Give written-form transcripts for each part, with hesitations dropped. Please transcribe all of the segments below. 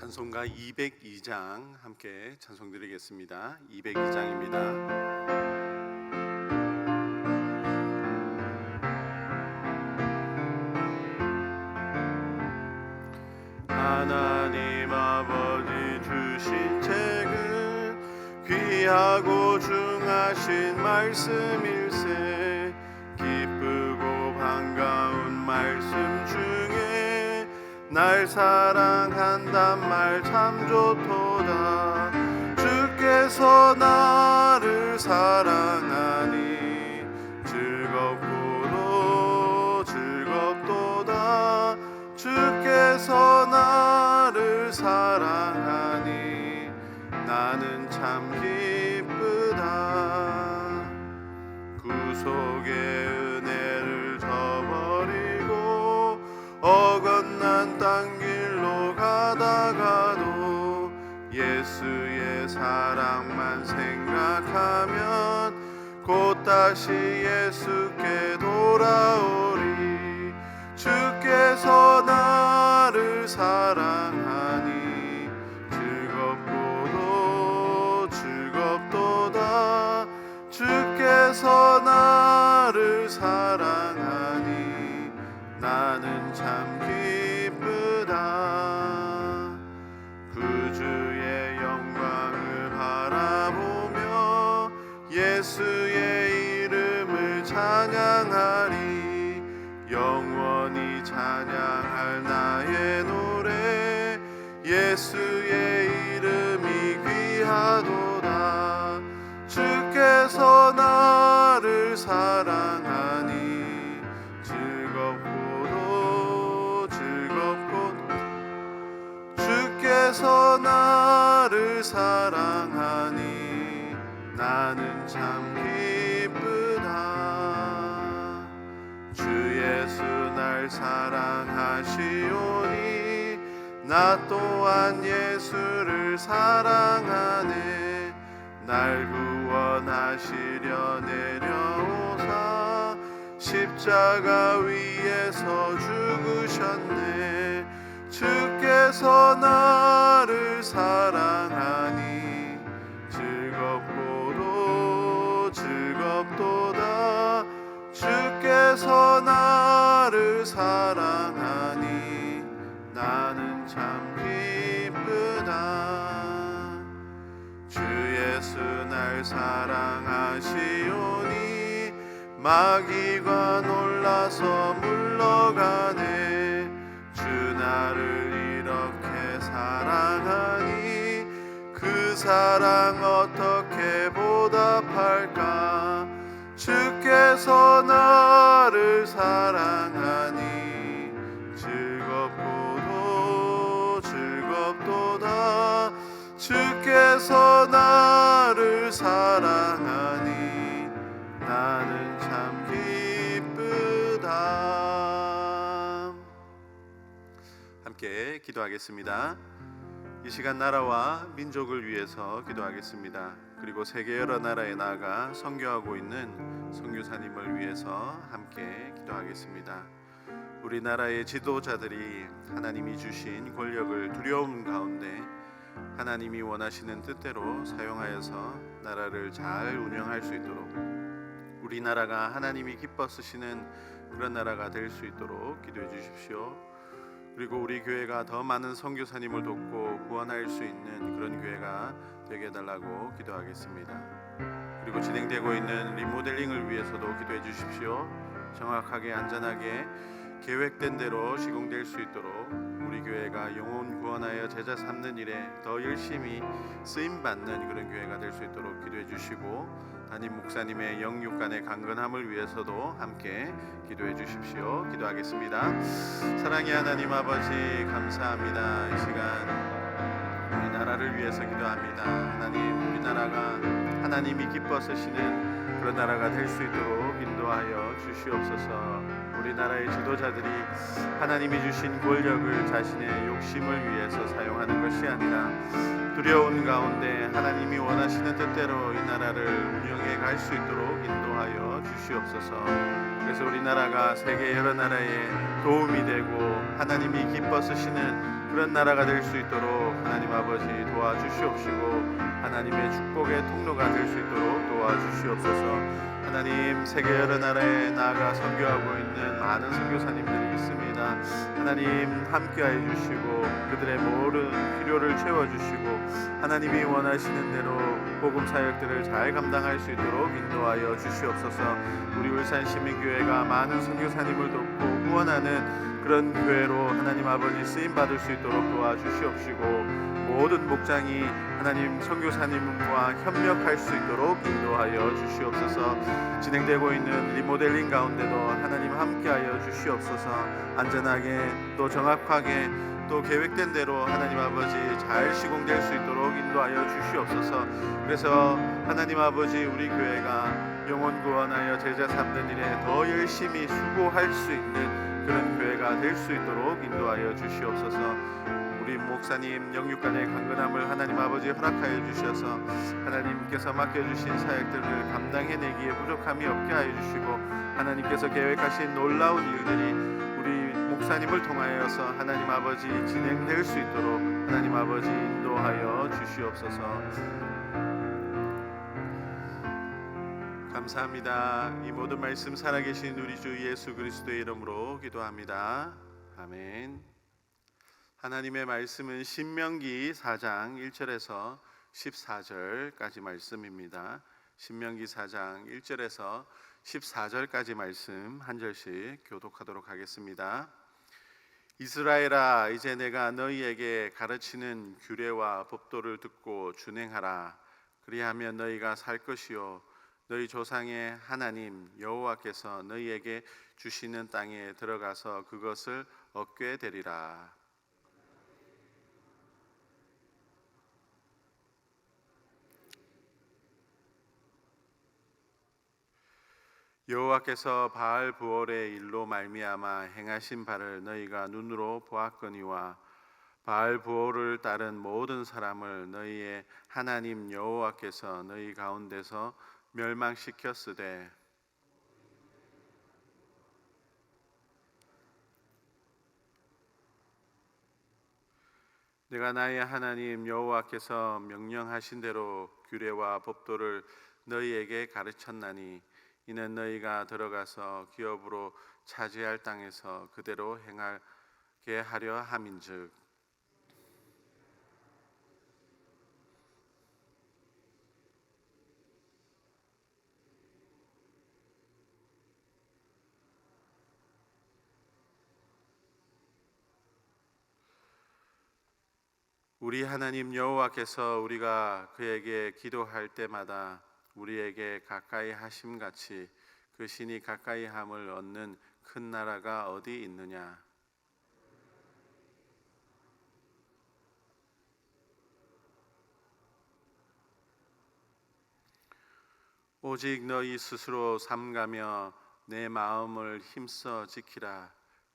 찬송가 202장 함께 찬송드리겠습니다. 202장입니다. 하나님 아버지 주신 책은 귀하고 중하신 말씀일세. 기쁘고 반가운 말씀 중에 날 사랑한단 말 참 좋도다. 주께서 나를 사랑하니 즐겁고도 즐겁도다. 주께서 나를 사랑하니 나는 참 기쁘다. 구속의 은혜를 저버리고 어긋난 땅 길로 가다가도 예수의 사랑만 생각하면 곧 다시 예수께 돌아오리. 주께서 나를 사랑하니 즐겁고도 즐겁도다. 주께서 나를 사랑하니 나는 참 기쁘다. 구주의 영광을 바라보며 예수의 이름을 찬양하리. 영원히 찬양할 나의 노래 예수의 이름이 귀하도다. 주께서 나를 사랑하니 즐겁고도 즐겁고도. 주께서 나를 사랑하니 나는 참 기쁘다. 주 예수 날 사랑하시오니 나 또한 예수를 사랑하네. 날 구원하시려 내려오사 십자가 위에서 죽으셨네. 주께서 나를 사랑하니 즐겁고도 즐겁도다. 주께서 나를 사랑하니 나는 참 기쁘다. 주 예수 날 사랑하시오니 마귀가 놀라서 물러가네. 주 나를 이렇게 사랑하니 그 사랑 어떻게 보답할까. 주께서 나를 사랑하니 즐겁고도 즐겁도다. 주께서 나를 사랑하니 나는 참 기쁘다. 함께 기도하겠습니다. 이 시간 나라와 민족을 위해서 기도하겠습니다. 그리고 세계 여러 나라에 나아가 선교하고 있는 선교사님을 위해서 함께 기도하겠습니다. 우리나라의 지도자들이 하나님이 주신 권력을 두려움 가운데 하나님이 원하시는 뜻대로 사용하여서 나라를 잘 운영할 수 있도록, 우리나라가 하나님이 기뻐 쓰시는 그런 나라가 될 수 있도록 기도해 주십시오. 그리고 우리 교회가 더 많은 선교사님을 돕고 구원할 수 있는 그런 교회가 되게 해달라고 기도하겠습니다. 그리고 진행되고 있는 리모델링을 위해서도 기도해 주십시오. 정확하게 안전하게 계획된 대로 시공될 수 있도록 우리 교회가 영혼 구원하여 제자 삼는 일에 더 열심히 쓰임받는 그런 교회가 될 수 있도록 기도해 주시고, 담임 목사님의 영육간의 강건함을 위해서도 함께 기도해 주십시오. 기도하겠습니다. 사랑의 하나님 아버지, 감사합니다. 이 시간 우리나라를 위해서 기도합니다. 하나님, 우리나라가 하나님이 기뻐 쓰시는 그런 나라가 될 수 있도록 인도하여 주시옵소서. 우리나라의 지도자들이 하나님이 주신 권력을 자신의 욕심을 위해서 사용하는 것이 아니라 두려운 가운데 하나님이 원하시는 뜻대로 이 나라를 운영해 갈 수 있도록 인도하여 주시옵소서. 그래서 우리나라가 세계 여러 나라에 도움이 되고 하나님이 기뻐 쓰시는 그런 나라가 될 수 있도록 하나님 아버지 도와주시옵시고, 하나님의 축복의 통로가 될 수 있도록 도와주시옵소서. 하나님, 세계 여러 나라에 나아가 선교하고 있는 많은 선교사님들이 있습니다. 하나님 함께하여 주시고 그들의 모든 필요를 채워주시고 하나님이 원하시는 대로 복음 사역들을 잘 감당할 수 있도록 인도하여 주시옵소서. 우리 울산시민교회가 많은 선교사님을 돕고 후원하는 그런 교회로 하나님 아버지 쓰임받을 수 있도록 도와주시옵시고, 모든 목장이 하나님 선교사님과 협력할 수 있도록 인도하여 주시옵소서. 진행되고 있는 리모델링 가운데도 하나님 함께하여 주시옵소서. 안전하게 또 정확하게 또 계획된 대로 하나님 아버지 잘 시공될 수 있도록 인도하여 주시옵소서. 그래서 하나님 아버지 우리 교회가 영혼 구원하여 제자 삼는 일에 더 열심히 수고할 수 있는 그런 교회가 될 수 있도록 인도하여 주시옵소서. 우리 목사님 영육간의 강건함을 하나님 아버지 허락하여 주셔서 하나님께서 맡겨주신 사역들을 감당해내기에 부족함이 없게 하여 주시고, 하나님께서 계획하신 놀라운 일들이 우리 목사님을 통하여서 하나님 아버지 진행될 수 있도록 하나님 아버지 인도하여 주시옵소서. 감사합니다. 이 모든 말씀 살아계신 우리 주 예수 그리스도의 이름으로 기도합니다. 아멘. 하나님의 말씀은 신명기 4장 1절에서 14절까지 말씀입니다. 신명기 4장 1절에서 14절까지 말씀 한 절씩 교독하도록 하겠습니다. 이스라엘아, 이제 내가 너희에게 가르치는 규례와 법도를 듣고 준행하라. 그리하면 너희가 살 것이요 너희 조상의 하나님 여호와께서 너희에게 주시는 땅에 들어가서 그것을 얻게 되리라. 여호와께서 바알 부올의 일로 말미암아 행하신 바를 너희가 눈으로 보았거니와 바알 부올을 따른 모든 사람을 너희의 하나님 여호와께서 너희 가운데서 멸망시켰으되 내가 나의 하나님 여호와께서 명령하신 대로 규례와 법도를 너희에게 가르쳤나니 이는 너희가 들어가서 기업으로 차지할 땅에서 그대로 행하게 하려 함인즉, 우리 하나님 여호와께서 우리가 그에게 기도할 때마다 우리에게 가까이 하심 같이 그 신이 가까이 함을 얻는 큰 나라가 어디 있느냐. 오직 너희 스스로 삼가며 내 마음을 힘써 지키라.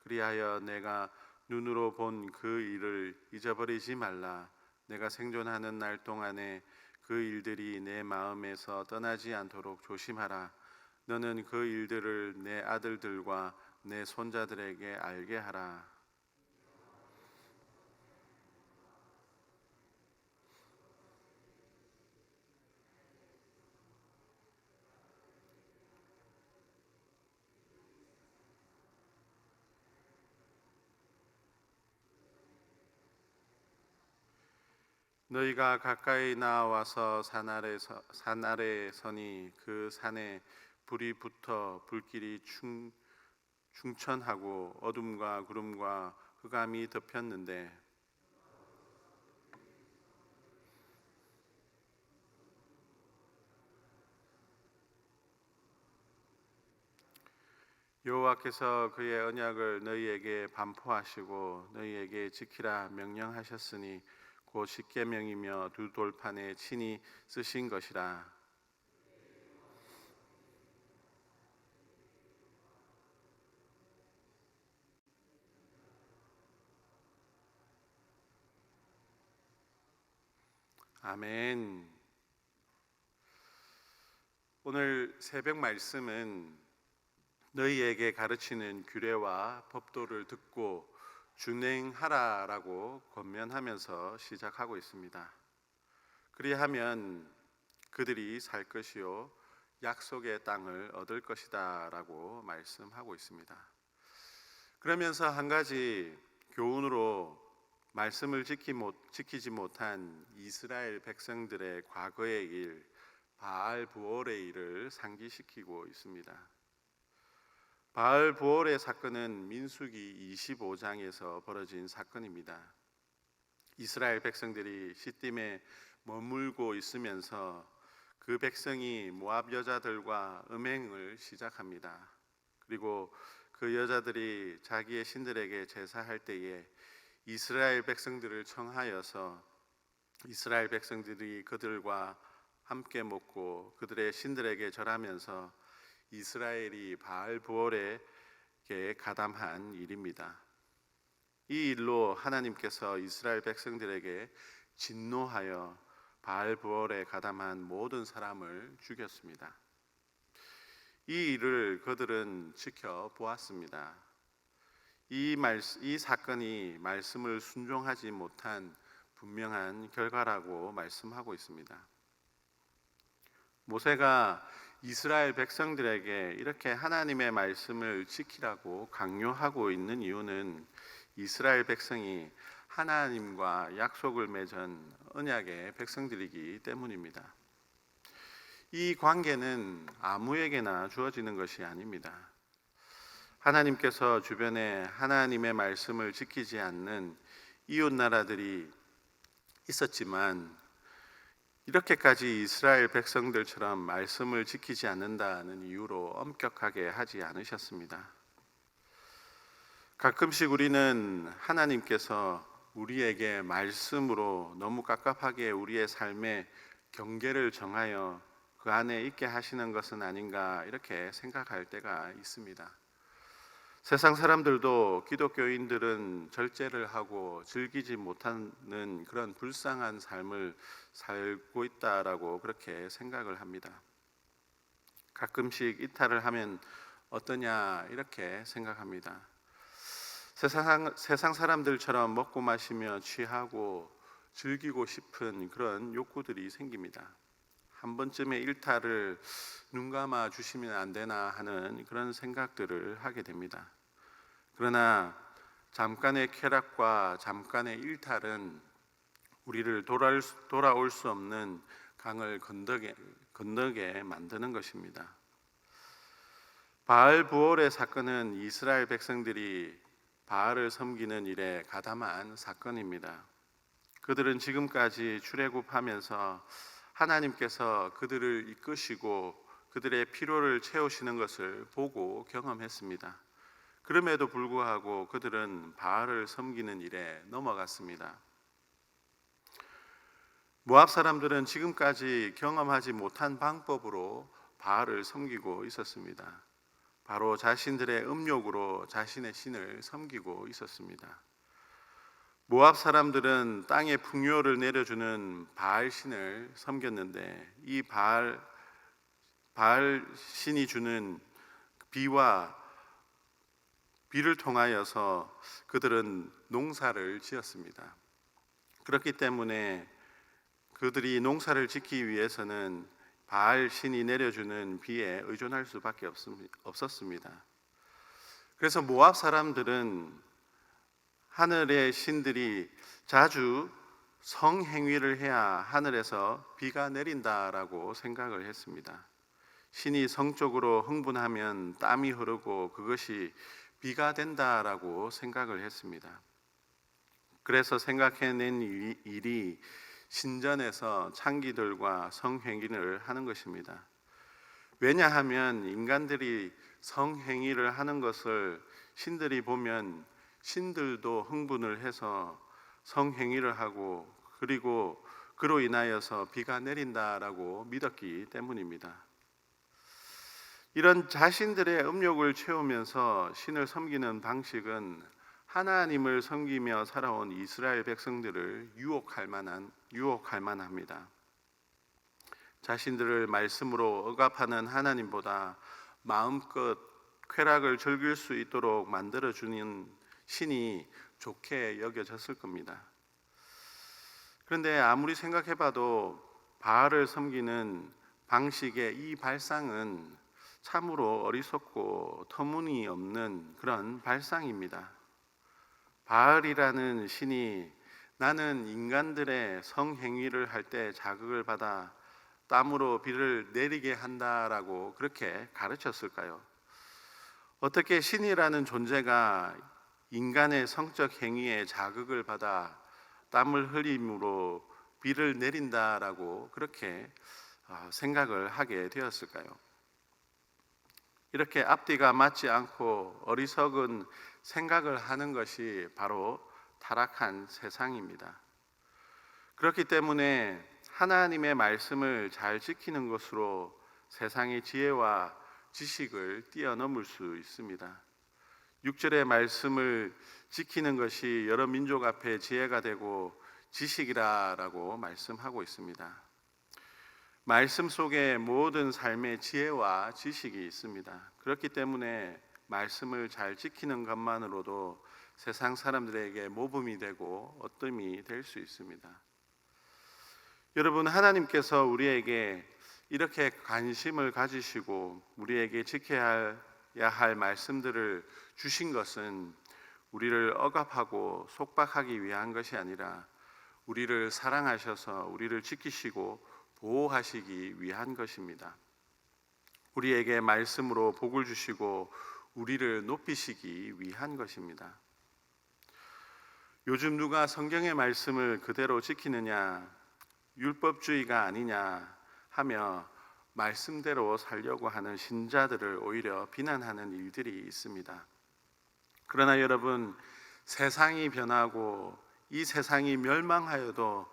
그리하여 내가 눈으로 본 그 일을 잊어버리지 말라. 내가 생존하는 날 동안에 그 일들이 내 마음에서 떠나지 않도록 조심하라. 너는 그 일들을 내 아들들과 내 손자들에게 알게 하라. 너희가 가까이 나와서 산 아래에 서니 그 산에 불이 붙어 불길이 충천하고 어둠과 구름과 흑암이 덮였는데, 여호와께서 그의 언약을 너희에게 반포하시고 너희에게 지키라 명령하셨으니 곧 십계명이며 두 돌판에 친히 쓰신 것이라. 아멘. 오늘 새벽 말씀은 너희에게 가르치는 규례와 법도를 듣고 준행하라라고 권면하면서 시작하고 있습니다. 그리하면 그들이 살 것이요 약속의 땅을 얻을 것이다라고 말씀하고 있습니다. 그러면서 한 가지 교훈으로 말씀을 지키지 못한 이스라엘 백성들의 과거의 일, 바알 부올의 일을 상기시키고 있습니다. 바알 부올의 사건은 민수기 25장에서 벌어진 사건입니다. 이스라엘 백성들이 시딤에 머물고 있으면서 그 백성이 모압 여자들과 음행을 시작합니다. 그리고 그 여자들이 자기의 신들에게 제사할 때에 이스라엘 백성들을 청하여서 이스라엘 백성들이 그들과 함께 먹고 그들의 신들에게 절하면서 이스라엘이 바알 부올에게 가담한 일입니다. 이 일로 하나님께서 이스라엘 백성들에게 진노하여 바알 부올에 가담한 모든 사람을 죽였습니다. 이 일을 그들은 지켜보았습니다. 이 사건이 말씀을 순종하지 못한 분명한 결과라고 말씀하고 있습니다. 모세가 이스라엘 백성들에게 이렇게 하나님의 말씀을 지키라고 강요하고 있는 이유는 이스라엘 백성이 하나님과 약속을 맺은 언약의 백성들이기 때문입니다. 이 관계는 아무에게나 주어지는 것이 아닙니다. 하나님께서 주변에 하나님의 말씀을 지키지 않는 이웃 나라들이 있었지만 이렇게까지 이스라엘 백성들처럼 말씀을 지키지 않는다는 이유로 엄격하게 하지 않으셨습니다. 가끔씩 우리는 하나님께서 우리에게 말씀으로 너무 깝깝하게 우리의 삶에 경계를 정하여 그 안에 있게 하시는 것은 아닌가 이렇게 생각할 때가 있습니다. 세상 사람들도 기독교인들은 절제를 하고 즐기지 못하는 그런 불쌍한 삶을 살고 있다라고 그렇게 생각을 합니다. 가끔씩 이탈을 하면 어떠냐 이렇게 생각합니다. 세상 사람들처럼 먹고 마시며 취하고 즐기고 싶은 그런 욕구들이 생깁니다. 한 번쯤의 일탈을 눈 감아 주시면 안 되나 하는 그런 생각들을 하게 됩니다. 그러나 잠깐의 쾌락과 잠깐의 일탈은 우리를 돌아올 수 없는 강을 건너게 만드는 것입니다. 바알 부올의 사건은 이스라엘 백성들이 바알을 섬기는 일에 가담한 사건입니다. 그들은 지금까지 출애굽하면서 하나님께서 그들을 이끄시고 그들의 필요를 채우시는 것을 보고 경험했습니다. 그럼에도 불구하고 그들은 바알을 섬기는 일에 넘어갔습니다. 모압 사람들은 지금까지 경험하지 못한 방법으로 바알을 섬기고 있었습니다. 바로 자신들의 음욕으로 자신의 신을 섬기고 있었습니다. 모압 사람들은 땅에 풍요를 내려주는 바알 신을 섬겼는데 이 바알 신이 주는 비를 통하여서 그들은 농사를 지었습니다. 그렇기 때문에 그들이 농사를 짓기 위해서는 바알 신이 내려주는 비에 의존할 수밖에 없었습니다. 그래서 모압 사람들은 하늘의 신들이 자주 성행위를 해야 하늘에서 비가 내린다라고 생각을 했습니다. 신이 성적으로 흥분하면 땀이 흐르고 그것이 비가 된다라고 생각을 했습니다. 그래서 생각해낸 일이 신전에서 창기들과 성행위를 하는 것입니다. 왜냐하면 인간들이 성행위를 하는 것을 신들이 보면 신들도 흥분을 해서 성행위를 하고 그리고 그로 인하여서 비가 내린다라고 믿었기 때문입니다. 이런 자신들의 음욕을 채우면서 신을 섬기는 방식은 하나님을 섬기며 살아온 이스라엘 백성들을 유혹할 만합니다. 자신들을 말씀으로 억압하는 하나님보다 마음껏 쾌락을 즐길 수 있도록 만들어 주는 신이 좋게 여겨졌을 겁니다. 그런데 아무리 생각해봐도 바알을 섬기는 방식의 이 발상은 참으로 어리석고 터무니없는 그런 발상입니다. 바알이라는 신이 나는 인간들의 성행위를 할 때 자극을 받아 땀으로 비를 내리게 한다라고 그렇게 가르쳤을까요? 어떻게 신이라는 존재가 인간의 성적 행위에 자극을 받아 땀을 흘림으로 비를 내린다라고 그렇게 생각을 하게 되었을까요? 이렇게 앞뒤가 맞지 않고 어리석은 생각을 하는 것이 바로 타락한 세상입니다. 그렇기 때문에 하나님의 말씀을 잘 지키는 것으로 세상의 지혜와 지식을 뛰어넘을 수 있습니다. 6절의 말씀을 지키는 것이 여러 민족 앞에 지혜가 되고 지식이라고 말씀하고 있습니다. 말씀 속에 모든 삶의 지혜와 지식이 있습니다. 그렇기 때문에 말씀을 잘 지키는 것만으로도 세상 사람들에게 모범이 되고 어뜸이 될 수 있습니다. 여러분, 하나님께서 우리에게 이렇게 관심을 가지시고 우리에게 지켜야 할 말씀들을 주신 것은 우리를 억압하고 속박하기 위한 것이 아니라 우리를 사랑하셔서 우리를 지키시고 보호하시기 위한 것입니다. 우리에게 말씀으로 복을 주시고 우리를 높이시기 위한 것입니다. 요즘 누가 성경의 말씀을 그대로 지키느냐, 율법주의가 아니냐 하며 말씀대로 살려고 하는 신자들을 오히려 비난하는 일들이 있습니다. 그러나 여러분, 세상이 변하고 이 세상이 멸망하여도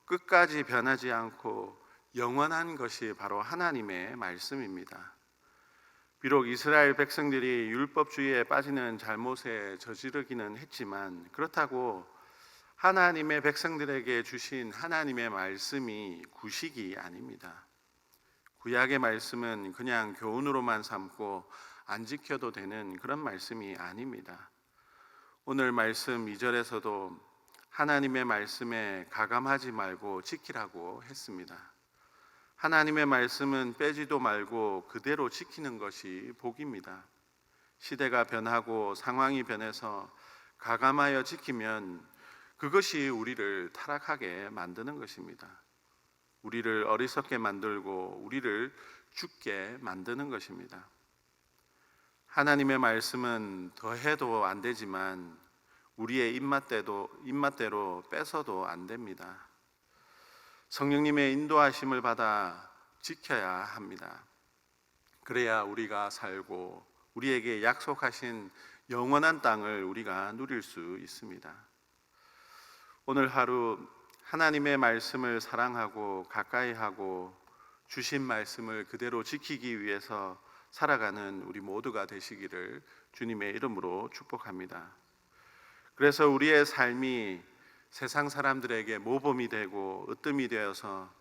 끝까지 변하지 않고 영원한 것이 바로 하나님의 말씀입니다. 비록 이스라엘 백성들이 율법주의에 빠지는 잘못에 저지르기는 했지만 그렇다고 하나님의 백성들에게 주신 하나님의 말씀이 구식이 아닙니다. 구약의 말씀은 그냥 교훈으로만 삼고 안 지켜도 되는 그런 말씀이 아닙니다. 오늘 말씀 2절에서도 하나님의 말씀에 가감하지 말고 지키라고 했습니다. 하나님의 말씀은 빼지도 말고 그대로 지키는 것이 복입니다. 시대가 변하고 상황이 변해서 가감하여 지키면 그것이 우리를 타락하게 만드는 것입니다. 우리를 어리석게 만들고 우리를 죽게 만드는 것입니다. 하나님의 말씀은 더해도 안 되지만 우리의 입맛대로 뺏어도 안 됩니다. 성령님의 인도하심을 받아 지켜야 합니다. 그래야 우리가 살고 우리에게 약속하신 영원한 땅을 우리가 누릴 수 있습니다. 오늘 하루 하나님의 말씀을 사랑하고 가까이 하고 주신 말씀을 그대로 지키기 위해서 살아가는 우리 모두가 되시기를 주님의 이름으로 축복합니다. 그래서 우리의 삶이 세상 사람들에게 모범이 되고 으뜸이 되어서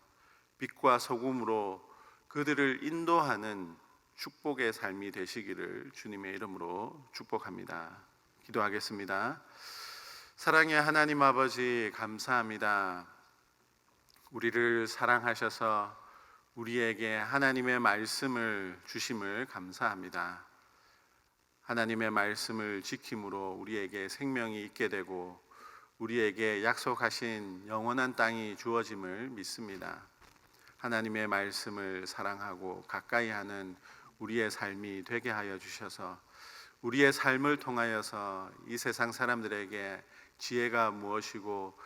빛과 소금으로 그들을 인도하는 축복의 삶이 되시기를 주님의 이름으로 축복합니다. 기도하겠습니다. 사랑의 하나님 아버지, 감사합니다. 우리를 사랑하셔서 우리에게 하나님의 말씀을 주심을 감사합니다. 하나님의 말씀을 지킴으로 우리에게 생명이 있게 되고 우리에게 약속하신 영원한 땅이 주어짐을 믿습니다. 하나님의 말씀을 사랑하고 가까이 하는 우리의 삶이 되게 하여 주셔서 우리의 삶을 통하여서 이 세상 사람들에게 지혜가 무엇이고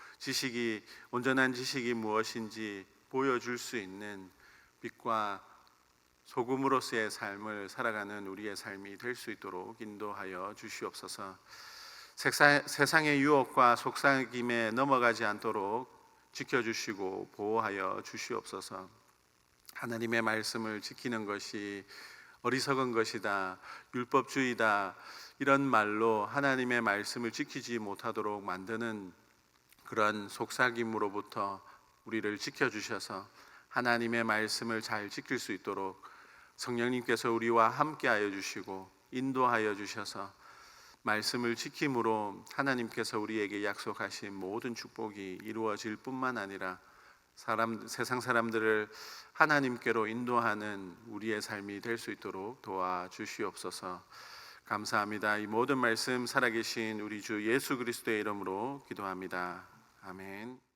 온전한 지식이 무엇인지 보여줄 수 있는 빛과 소금으로서의 삶을 살아가는 우리의 삶이 될 수 있도록 인도하여 주시옵소서. 세상의 유혹과 속삭임에 넘어가지 않도록 지켜주시고 보호하여 주시옵소서. 하나님의 말씀을 지키는 것이 어리석은 것이다, 율법주의다, 이런 말로 하나님의 말씀을 지키지 못하도록 만드는 그런 속삭임으로부터 우리를 지켜주셔서 하나님의 말씀을 잘 지킬 수 있도록 성령님께서 우리와 함께하여 주시고 인도하여 주셔서 말씀을 지킴으로 하나님께서 우리에게 약속하신 모든 축복이 이루어질 뿐만 아니라 세상 사람들을 하나님께로 인도하는 우리의 삶이 될 수 있도록 도와주시옵소서. 감사합니다. 이 모든 말씀 살아계신 우리 주 예수 그리스도의 이름으로 기도합니다. 아멘.